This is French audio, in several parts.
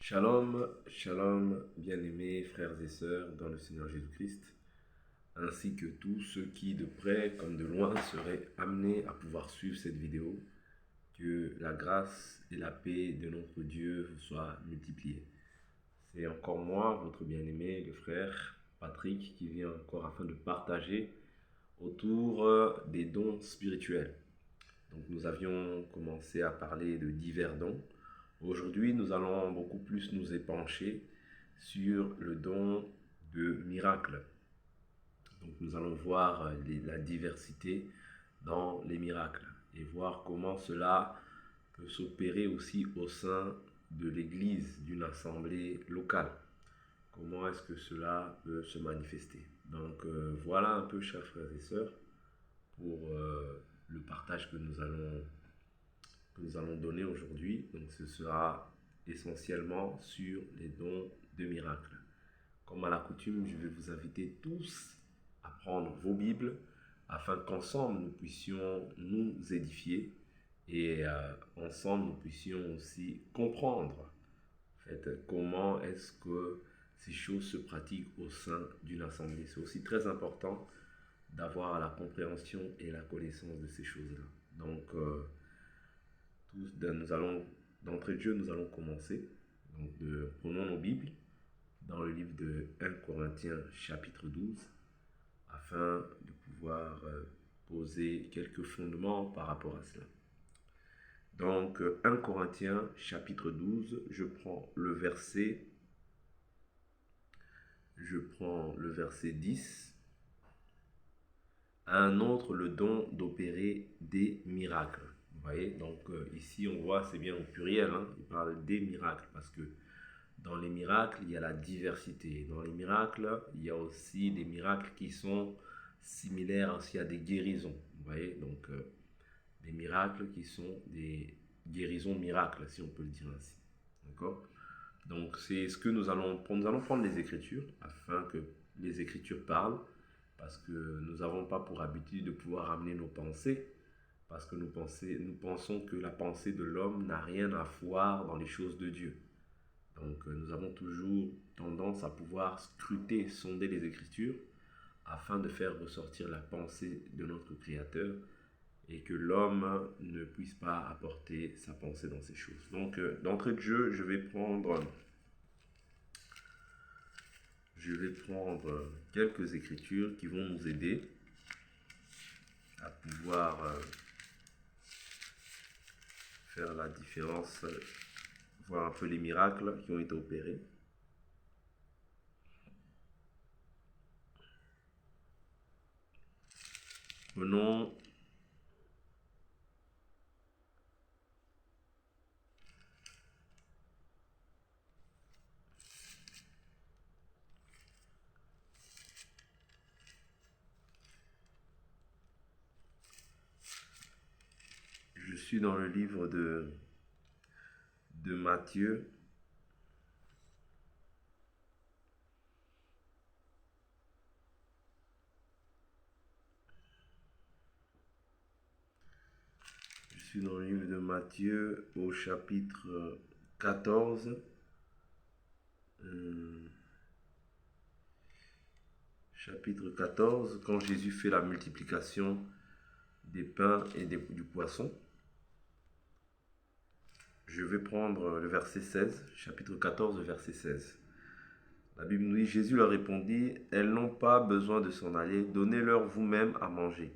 Shalom, shalom, bien-aimés frères et sœurs dans le Seigneur Jésus-Christ, ainsi que tous ceux qui, de près comme de loin, seraient amenés à pouvoir suivre cette vidéo. Que la grâce et la paix de notre Dieu vous soient multipliées. C'est encore moi, votre bien-aimé, le frère Patrick, qui vient encore afin de partager autour des dons spirituels. Donc nous avions commencé à parler de divers dons. Aujourd'hui, nous allons beaucoup plus nous épancher sur le don de miracle. Donc nous allons voir la diversité dans les miracles et voir comment cela peut s'opérer aussi au sein de l'église, d'une assemblée locale. Comment est-ce que cela peut se manifester? Donc voilà un peu, chers frères et sœurs, pour le partage que nous allons donner aujourd'hui. Donc ce sera essentiellement sur les dons de miracles. Comme à la coutume, je vais vous inviter tous à prendre vos Bibles afin qu'ensemble nous puissions nous édifier et ensemble nous puissions aussi comprendre en fait, comment est-ce que ces choses se pratiquent au sein d'une assemblée. C'est aussi très important d'avoir la compréhension et la connaissance de ces choses-là. Donc, nous allons, d'entrée de jeu, nous allons commencer. Donc, prenons nos Bibles dans le livre de 1 Corinthiens chapitre 12 afin de pouvoir poser quelques fondements par rapport à cela. Donc 1 Corinthiens chapitre 12, je prends le verset 10. À un autre le don d'opérer des miracles. Vous voyez, donc ici on voit, c'est bien au pluriel, hein, il parle des miracles parce que dans les miracles, il y a la diversité. Dans les miracles, il y a aussi des miracles qui sont similaires aussi à des guérisons. Vous voyez, donc des miracles qui sont des guérisons miracles, si on peut le dire ainsi. D'accord? Donc c'est ce que nous allons prendre. Nous allons prendre les Écritures afin que les Écritures parlent, parce que nous n'avons pas pour habitude de pouvoir amener nos pensées, parce que nous pensons que la pensée de l'homme n'a rien à voir dans les choses de Dieu. Donc nous avons toujours tendance à pouvoir scruter, sonder les Écritures afin de faire ressortir la pensée de notre Créateur et que l'homme ne puisse pas apporter sa pensée dans ces choses. Donc d'entrée de jeu, je vais prendre quelques Écritures qui vont nous aider à pouvoir faire la différence, voir un peu les miracles qui ont été opérés. Prenons Je suis dans le livre de Matthieu. Je suis dans le livre de Matthieu au chapitre 14. Chapitre 14, quand Jésus fait la multiplication des pains et du poisson. Je vais prendre le verset 16, chapitre 14, verset 16. La Bible nous dit, Jésus leur répondit, elles n'ont pas besoin de s'en aller, donnez-leur vous-même à manger.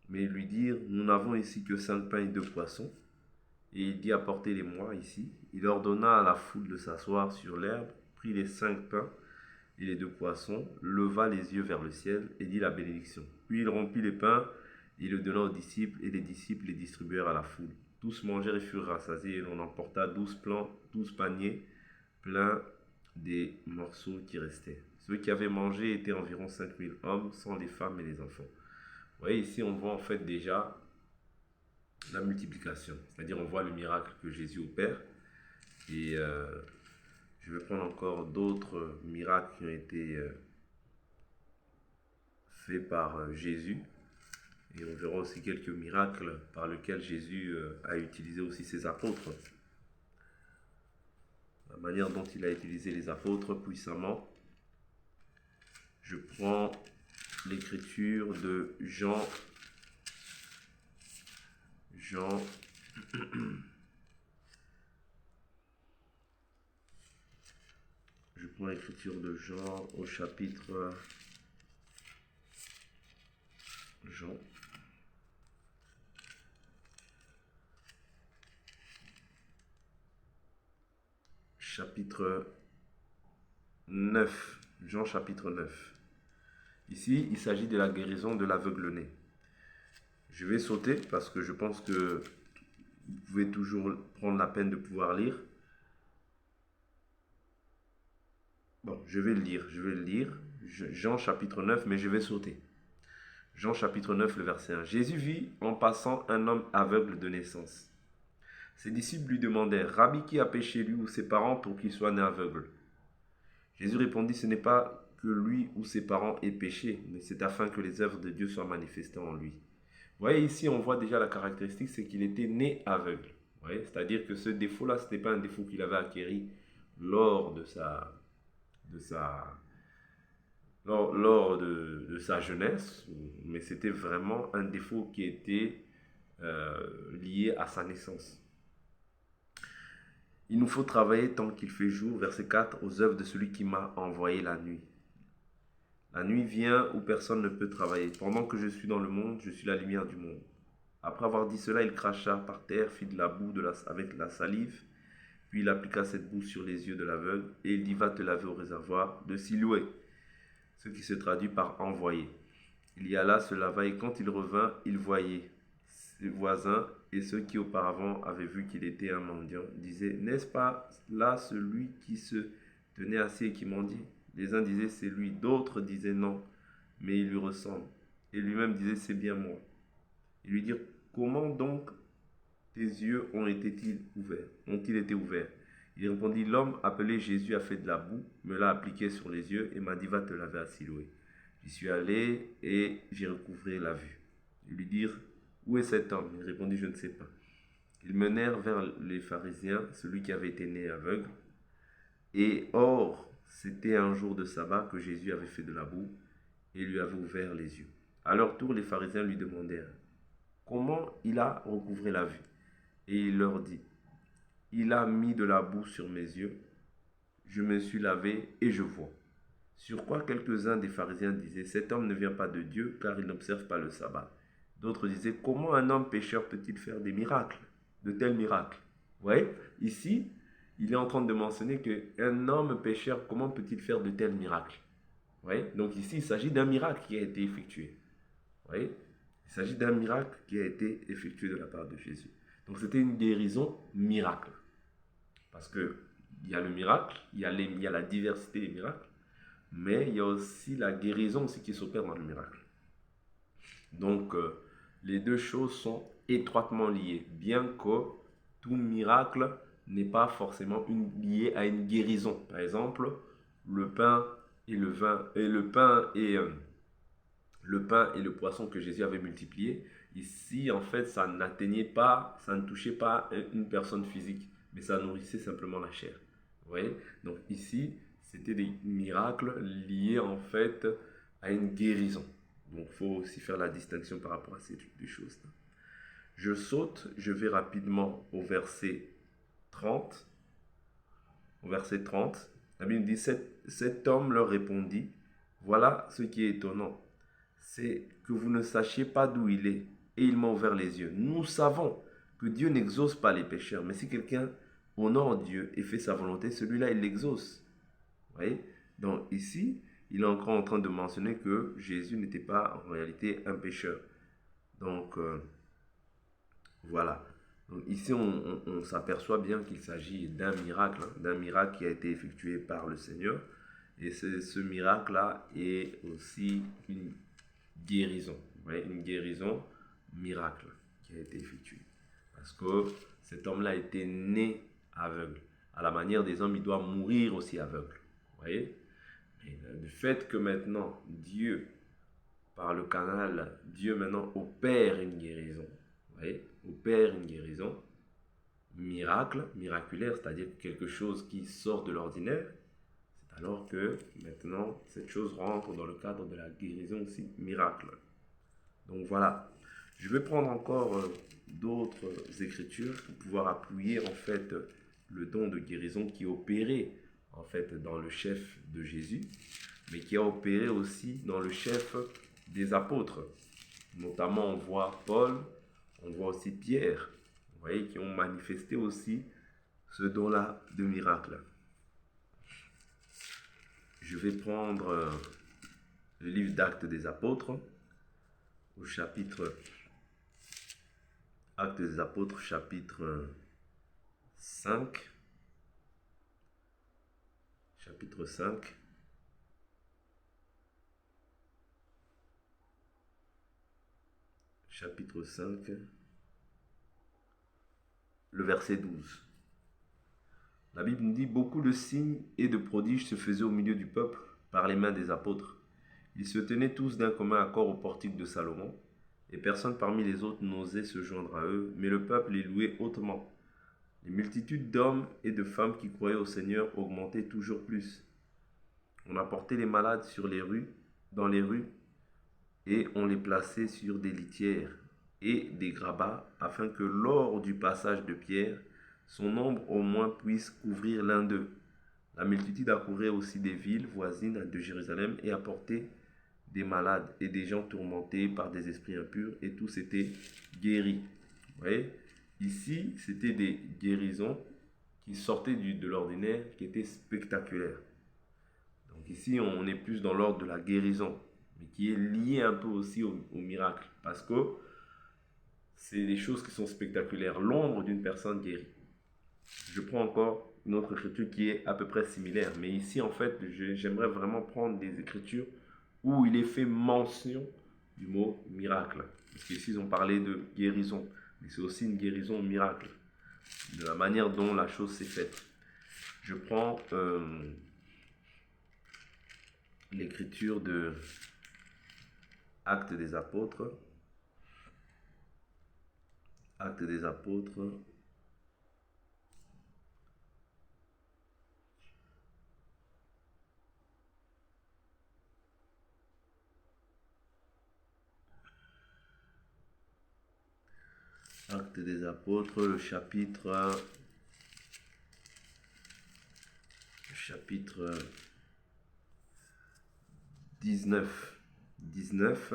Mais ils lui dirent, nous n'avons ici que 5 pains et 2 poissons. Et il dit, apportez-les-moi ici. Il ordonna à la foule de s'asseoir sur l'herbe, prit les 5 pains et les 2 poissons, leva les yeux vers le ciel et dit la bénédiction. Puis il rompit les pains, il le donna aux disciples, et les disciples les distribuèrent à la foule. Tous mangèrent et furent rassasiés, et l'on emporta 12 paniers pleins des morceaux qui restaient. Ceux qui avaient mangé étaient environ 5000 hommes, sans les femmes et les enfants. Vous voyez, ici on voit en fait déjà la multiplication, c'est-à-dire on voit le miracle que Jésus opère. Et je vais prendre encore d'autres miracles qui ont été faits par Jésus. Et on verra aussi quelques miracles par lesquels Jésus a utilisé aussi ses apôtres. manière dont il a utilisé les apôtres puissamment. Je prends l'écriture de Jean. Je prends l'écriture de Jean au chapitre Jean. Chapitre 9. Jean chapitre 9. Ici, il s'agit de la guérison de l'aveugle-né. Je vais sauter parce que je pense que vous pouvez toujours prendre la peine de pouvoir lire. Bon, je vais le lire. Jean chapitre 9, mais je vais sauter. Jean chapitre 9, le verset 1. Jésus vit en passant un homme aveugle de naissance. Ses disciples lui demandèrent, Rabbi, qui a péché, lui ou ses parents, pour qu'il soit né aveugle? Jésus répondit, ce n'est pas que lui ou ses parents aient péché, mais c'est afin que les œuvres de Dieu soient manifestées en lui. Vous voyez, ici, on voit déjà la caractéristique, c'est qu'il était né aveugle. Vous voyez, c'est-à-dire que ce défaut-là, ce n'était pas un défaut qu'il avait acquis lors de sa jeunesse, mais c'était vraiment un défaut qui était lié à sa naissance. Il nous faut travailler tant qu'il fait jour, verset 4, aux œuvres de celui qui m'a envoyé la nuit. La nuit vient où personne ne peut travailler. Pendant que je suis dans le monde, je suis la lumière du monde. Après avoir dit cela, il cracha par terre, fit de la boue avec la salive, puis il appliqua cette boue sur les yeux de l'aveugle, et il dit, va te laver au réservoir de Siloé, ce qui se traduit par envoyer. Il y alla, se lava, et quand il revint, il voyait ses voisins et ceux qui auparavant avaient vu qu'il était un mendiant, disaient, n'est-ce pas là celui qui se tenait assis et qui mendie? Les uns disaient, c'est lui, d'autres disaient, non, mais il lui ressemble. Et lui-même disait, c'est bien moi. Ils lui dirent, comment donc tes yeux ont-ils été ouverts? Il répondit, l'homme appelé Jésus a fait de la boue, me l'a appliqué sur les yeux et m'a dit, va te laver à Siloé. J'y suis allé et j'ai recouvré la vue. Ils lui dirent, où est cet homme? Il répondit, je ne sais pas. Ils menèrent vers les pharisiens celui qui avait été né aveugle. Et or, c'était un jour de sabbat que Jésus avait fait de la boue et lui avait ouvert les yeux. À leur tour, les pharisiens lui demandèrent, comment il a recouvré la vue? Et il leur dit, il a mis de la boue sur mes yeux, je me suis lavé et je vois. Sur quoi quelques-uns des pharisiens disaient, cet homme ne vient pas de Dieu car il n'observe pas le sabbat. D'autres disaient, comment un homme pécheur peut-il faire des miracles, de tels miracles? Vous voyez, ici, il est en train de mentionner qu'un homme pécheur, comment peut-il faire de tels miracles? Vous voyez, donc ici, il s'agit d'un miracle qui a été effectué. Vous voyez, il s'agit d'un miracle qui a été effectué de la part de Jésus. Donc c'était une guérison miracle. Parce qu'il y a le miracle, il y a la diversité des miracles, mais il y a aussi la guérison aussi qui s'opère dans le miracle. Donc, les deux choses sont étroitement liées, bien que tout miracle n'est pas forcément lié à une guérison. Par exemple, le pain et le poisson que Jésus avait multiplié, ici, en fait, ça n'atteignait pas, ça ne touchait pas une personne physique, mais ça nourrissait simplement la chair. Vous voyez? Donc ici, c'était des miracles liés en fait à une guérison. Donc il faut aussi faire la distinction par rapport à ces deux choses-là. Je saute, je vais rapidement au verset 30. Au verset 30, la Bible dit, cet homme leur répondit, voilà ce qui est étonnant, c'est que vous ne sachiez pas d'où il est, et il m'a ouvert les yeux. Nous savons que Dieu n'exauce pas les pécheurs, mais si quelqu'un honore Dieu et fait sa volonté, celui-là, il l'exauce. Vous voyez? Donc ici, il est encore en train de mentionner que Jésus n'était pas en réalité un pécheur. Donc, voilà. Donc, ici, on s'aperçoit bien qu'il s'agit d'un miracle qui a été effectué par le Seigneur. Et ce miracle-là est aussi une guérison. Vous voyez, une guérison miracle qui a été effectuée. Parce que cet homme-là était né aveugle. À la manière des hommes, il doit mourir aussi aveugle. Vous voyez? Et le fait que maintenant, Dieu, par le canal, Dieu maintenant opère une guérison. Vous voyez? Opère une guérison. miracle, miraculaire, c'est-à-dire quelque chose qui sort de l'ordinaire, c'est alors que maintenant cette chose rentre dans le cadre de la guérison aussi miracle. Donc voilà, je vais prendre encore d'autres écritures pour pouvoir appuyer en fait le don de guérison qui est opéré en fait dans le chef de Jésus, mais qui a opéré aussi dans le chef des apôtres. Notamment on voit Paul, on voit aussi Pierre, vous voyez, qui ont manifesté aussi ce don-là de miracle. Je vais prendre le livre d'Actes des Apôtres, au chapitre Actes des Apôtres, chapitre 5. Chapitre 5. Chapitre 5. Le verset 12. La Bible nous dit: beaucoup de signes et de prodiges se faisaient au milieu du peuple par les mains des apôtres. Ils se tenaient tous d'un commun accord au portique de Salomon, et personne parmi les autres n'osait se joindre à eux, mais le peuple les louait hautement. Les multitudes d'hommes et de femmes qui croyaient au Seigneur augmentaient toujours plus. On apportait les malades dans les rues, et on les plaçait sur des litières et des grabats, afin que lors du passage de Pierre, son ombre au moins puisse couvrir l'un d'eux. La multitude accourait aussi des villes voisines de Jérusalem et apportait des malades et des gens tourmentés par des esprits impurs, et tous étaient guéris. Vous voyez, ici, c'était des guérisons qui sortaient de l'ordinaire, qui étaient spectaculaires. Donc ici, on est plus dans l'ordre de la guérison, mais qui est lié un peu aussi au miracle, parce que c'est des choses qui sont spectaculaires. L'ombre d'une personne guérie. Je prends encore une autre écriture qui est à peu près similaire, mais ici, en fait, j'aimerais vraiment prendre des écritures où il est fait mention du mot miracle. Parce qu'ici, ils ont parlé de guérison, mais c'est aussi une guérison miracle, de la manière dont la chose s'est faite. Je prends l'écriture de Actes des Apôtres. Actes des Apôtres. Actes des Apôtres, le chapitre 19.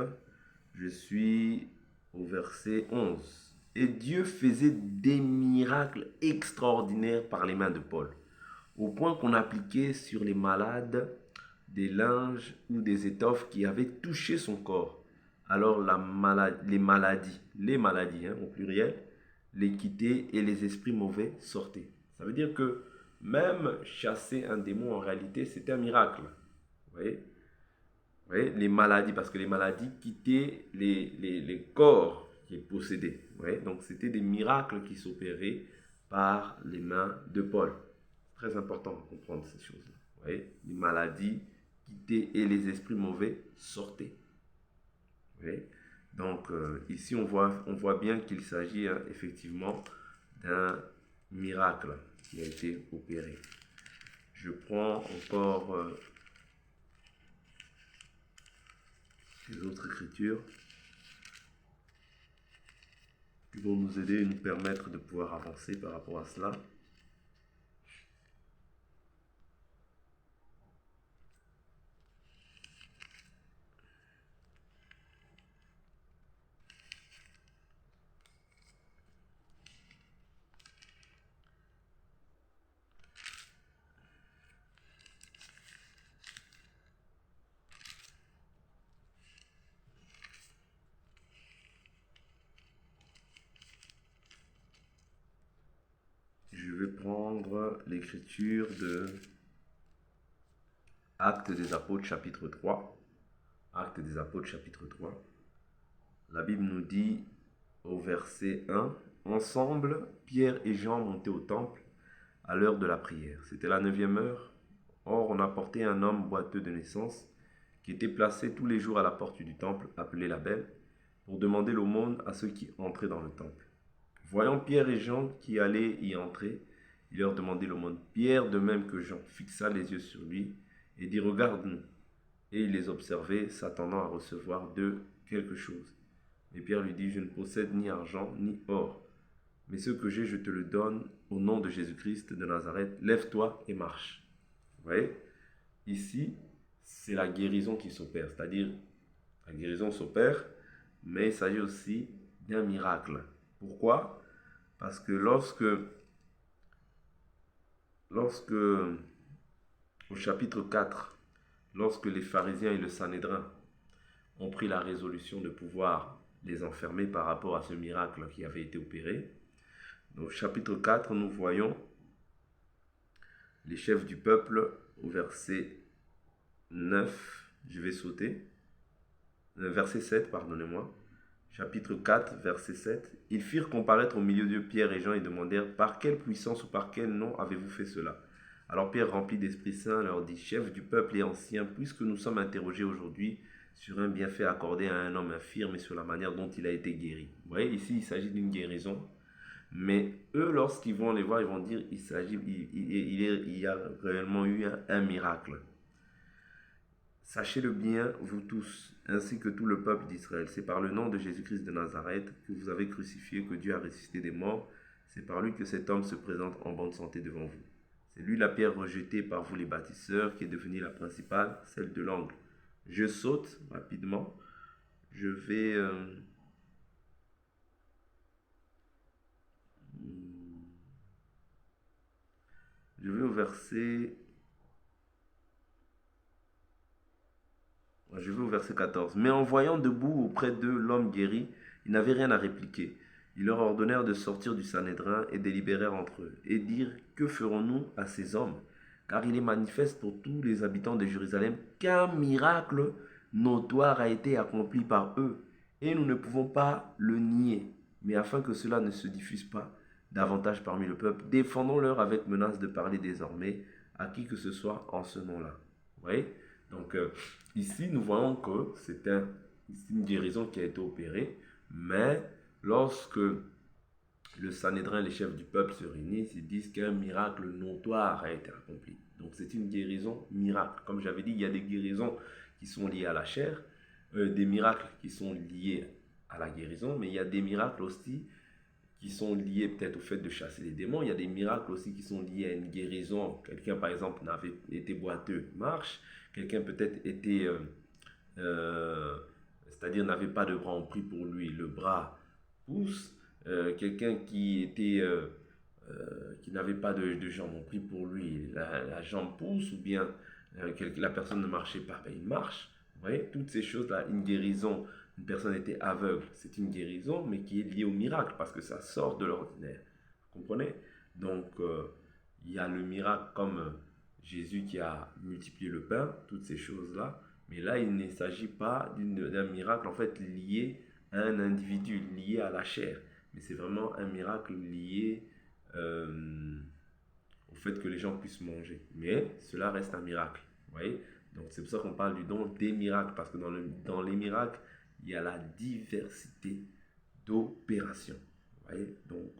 Je suis au verset 11. Et Dieu faisait des miracles extraordinaires par les mains de Paul, au point qu'on appliquait sur les malades des linges ou des étoffes qui avaient touché son corps. Alors les maladies au pluriel, les quittaient et les esprits mauvais sortaient. Ça veut dire que même chasser un démon, en réalité, c'était un miracle. Vous voyez? Vous voyez, les maladies, parce que les maladies quittaient les corps qui possédaient. Vous voyez? Donc c'était des miracles qui s'opéraient par les mains de Paul. Très important de comprendre ces choses-là. Vous voyez? Les maladies quittaient et les esprits mauvais sortaient. Vous voyez? Donc ici on voit bien qu'il s'agit effectivement d'un miracle qui a été opéré. Je prends encore les autres écritures qui vont nous aider et nous permettre de pouvoir avancer par rapport à cela. Je vais prendre l'écriture de Actes des Apôtres chapitre 3. Actes des Apôtres chapitre 3. La Bible nous dit au verset 1, « Ensemble, Pierre et Jean montaient au temple à l'heure de la prière. C'était la 9e heure. Or, on apportait un homme boiteux de naissance qui était placé tous les jours à la porte du temple, appelé la Belle, pour demander l'aumône à ceux qui entraient dans le temple. Voyant Pierre et Jean qui allaient y entrer, il leur demandait l'aumône. Pierre, de même que Jean, fixa les yeux sur lui et dit, regarde-nous. Et il les observait, s'attendant à recevoir d'eux quelque chose. Mais Pierre lui dit, je ne possède ni argent ni or, mais ce que j'ai, je te le donne au nom de Jésus-Christ de Nazareth. Lève-toi et marche. Vous voyez, ici, c'est la guérison qui s'opère. C'est-à-dire, la guérison s'opère, mais il s'agit aussi d'un miracle. Pourquoi? Parce que lorsque au chapitre 4, lorsque les pharisiens et le Sanhédrin ont pris la résolution de pouvoir les enfermer par rapport à ce miracle qui avait été opéré, au chapitre 4, nous voyons les chefs du peuple au verset 9, je vais sauter, verset 7, pardonnez-moi, chapitre 4, verset 7, ils firent comparaître au milieu d'eux Pierre et Jean et demandèrent, par quelle puissance ou par quel nom avez-vous fait cela? Alors Pierre, rempli d'Esprit Saint, leur dit, chef du peuple et anciens, puisque nous sommes interrogés aujourd'hui sur un bienfait accordé à un homme infirme et sur la manière dont il a été guéri. Vous voyez, ici, il s'agit d'une guérison. Mais eux, lorsqu'ils vont les voir, ils vont dire, il y a réellement eu un miracle. Sachez-le bien, vous tous, ainsi que tout le peuple d'Israël, c'est par le nom de Jésus-Christ de Nazareth que vous avez crucifié, que Dieu a ressuscité des morts. C'est par lui que cet homme se présente en bonne santé devant vous. C'est lui la pierre rejetée par vous les bâtisseurs qui est devenue la principale, celle de l'angle. Je saute rapidement. Je vais au verset... Je vais au verset 14. Mais en voyant debout auprès d'eux l'homme guéri, ils n'avaient rien à répliquer. Ils leur ordonnèrent de sortir du Sanhédrin et délibérèrent entre eux, et dirent, que ferons-nous à ces hommes? Car il est manifeste pour tous les habitants de Jérusalem qu'un miracle notoire a été accompli par eux, et nous ne pouvons pas le nier. Mais afin que cela ne se diffuse pas davantage parmi le peuple, défendons-leur avec menace de parler désormais à qui que ce soit en ce nom-là. Vous voyez? Donc ici, nous voyons que c'est une guérison qui a été opérée, mais lorsque le Sanhédrin et les chefs du peuple se réunissent, ils disent qu'un miracle notoire a été accompli. Donc c'est une guérison miracle. Comme j'avais dit, il y a des guérisons qui sont liées à la chair, des miracles qui sont liés à la guérison, mais il y a des miracles aussi qui sont liés peut-être au fait de chasser les démons. Il y a des miracles aussi qui sont liés à une guérison. Quelqu'un, par exemple, n'avait été boiteux, marche. Quelqu'un peut-être était, c'est-à-dire n'avait pas de bras, on prie pour lui, le bras pousse. Quelqu'un qui était, qui n'avait pas de jambe, on prie pour lui, la jambe pousse, ou bien la personne ne marchait pas, ben, il marche. Vous voyez, toutes ces choses-là, une guérison, une personne était aveugle, c'est une guérison, mais qui est liée au miracle, parce que ça sort de l'ordinaire. Vous comprenez? Donc, il y a le miracle comme Jésus qui a multiplié le pain, toutes ces choses-là. Mais là, il ne s'agit pas d'un miracle en fait lié à un individu, lié à la chair. Mais c'est vraiment un miracle lié au fait que les gens puissent manger. Mais cela reste un miracle. Vous voyez? Donc c'est pour ça qu'on parle du don des miracles. Parce que dans les miracles, il y a la diversité d'opérations. Vous voyez? Donc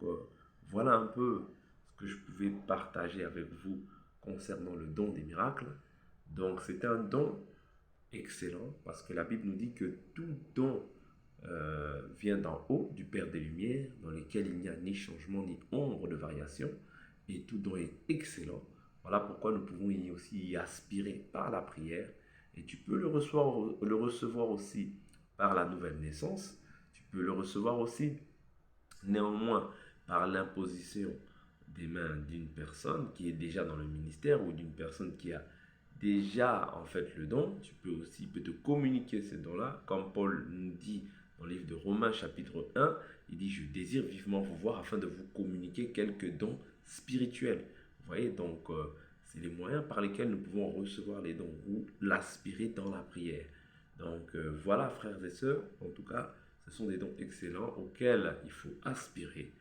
voilà un peu ce que je pouvais partager avec vous concernant le don des miracles. Donc c'est un don excellent parce que la Bible nous dit que tout don vient d'en haut, du Père des Lumières, dans lequel il n'y a ni changement ni ombre de variation, et tout don est excellent. Voilà pourquoi nous pouvons aussi y aspirer par la prière, et tu peux le recevoir aussi par la nouvelle naissance, tu peux le recevoir aussi néanmoins par l'imposition des mains d'une personne qui est déjà dans le ministère ou d'une personne qui a déjà en fait le don. Tu peux aussi te communiquer ce don-là, comme Paul nous dit dans le livre de Romains chapitre 1, il dit, je désire vivement vous voir afin de vous communiquer quelques dons spirituels. Vous voyez, donc c'est les moyens par lesquels nous pouvons recevoir les dons ou l'aspirer dans la prière. Donc voilà frères et sœurs, en tout cas, ce sont des dons excellents auxquels il faut aspirer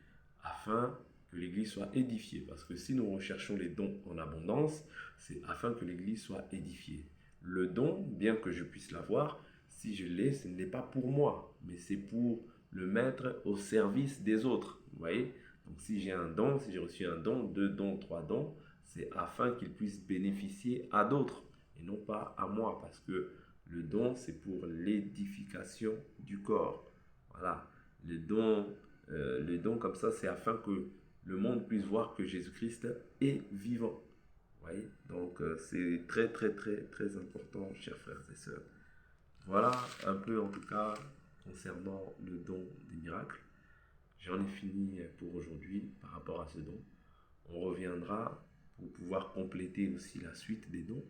afin que l'Église soit édifiée. Parce que si nous recherchons les dons en abondance, c'est afin que l'Église soit édifiée. Le don, bien que je puisse l'avoir, si je l'ai, ce n'est pas pour moi, mais c'est pour le mettre au service des autres. Vous voyez? Donc si j'ai un don, si j'ai reçu un don, 2 dons, 3 dons, c'est afin qu'il puisse bénéficier à d'autres et non pas à moi, parce que le don, c'est pour l'édification du corps. Voilà. Le don comme ça, c'est afin que le monde puisse voir que Jésus-Christ est vivant. Vous voyez? Donc, c'est très, très, très, très important, chers frères et sœurs. Voilà un peu, en tout cas, concernant le don des miracles. J'en ai fini pour aujourd'hui par rapport à ce don. On reviendra pour pouvoir compléter aussi la suite des dons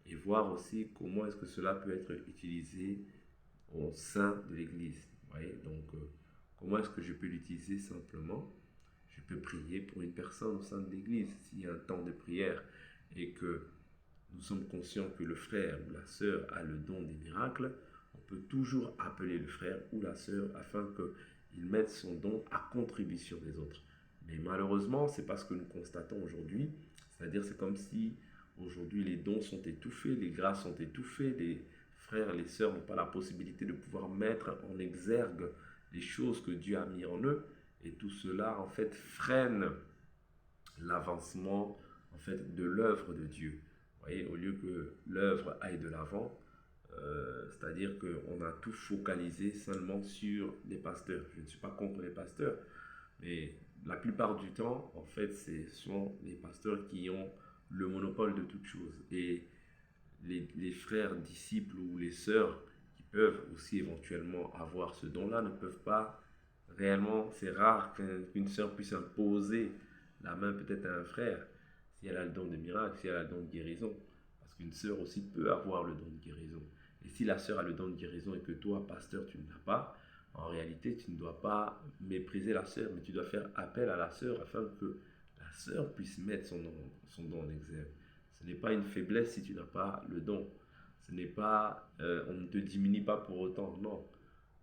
et voir aussi comment est-ce que cela peut être utilisé au sein de l'Église. Vous voyez, donc comment est-ce que je peux l'utiliser simplement? Je peux prier pour une personne au sein de l'Église. S'il y a un temps de prière et que nous sommes conscients que le frère ou la sœur a le don des miracles, on peut toujours appeler le frère ou la sœur afin qu'il mette son don à contribution des autres. Mais malheureusement, c'est pas ce que nous constatons aujourd'hui. C'est-à-dire, c'est comme si aujourd'hui les dons sont étouffés, les grâces sont étouffées, les frères et les sœurs n'ont pas la possibilité de pouvoir mettre en exergue les choses que Dieu a mis en eux. Et tout cela, en fait, freine l'avancement, en fait, de l'œuvre de Dieu. Vous voyez, au lieu que l'œuvre aille de l'avant, c'est-à-dire qu'on a tout focalisé seulement sur les pasteurs. Je ne suis pas contre les pasteurs, mais la plupart du temps, en fait, ce sont les pasteurs qui ont le monopole de toute chose. Et les frères, disciples ou les sœurs qui peuvent aussi éventuellement avoir ce don-là ne peuvent pas réellement, c'est rare qu'une sœur puisse imposer la main peut-être à un frère si elle a le don de miracle, si elle a le don de guérison. Parce qu'une sœur aussi peut avoir le don de guérison. Et si la sœur a le don de guérison et que toi, pasteur, tu ne l'as pas, en réalité, tu ne dois pas mépriser la sœur, mais tu dois faire appel à la sœur afin que la sœur puisse mettre son don en exergue. Ce n'est pas une faiblesse si tu n'as pas le don. Ce n'est pas, on ne te diminue pas pour autant, non.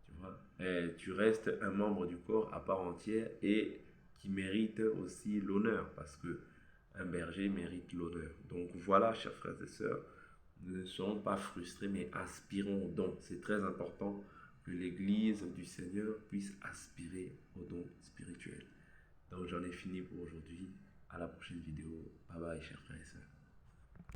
Tu vois, et tu restes un membre du corps à part entière et qui mérite aussi l'honneur, parce que un berger mérite l'honneur. Donc voilà, chers frères et sœurs, ne soyons pas frustrés, mais aspirons au don. C'est très important que l'Église du Seigneur puisse aspirer au don spirituel. Donc j'en ai fini pour aujourd'hui. À la prochaine vidéo. Bye bye, chers frères et sœurs.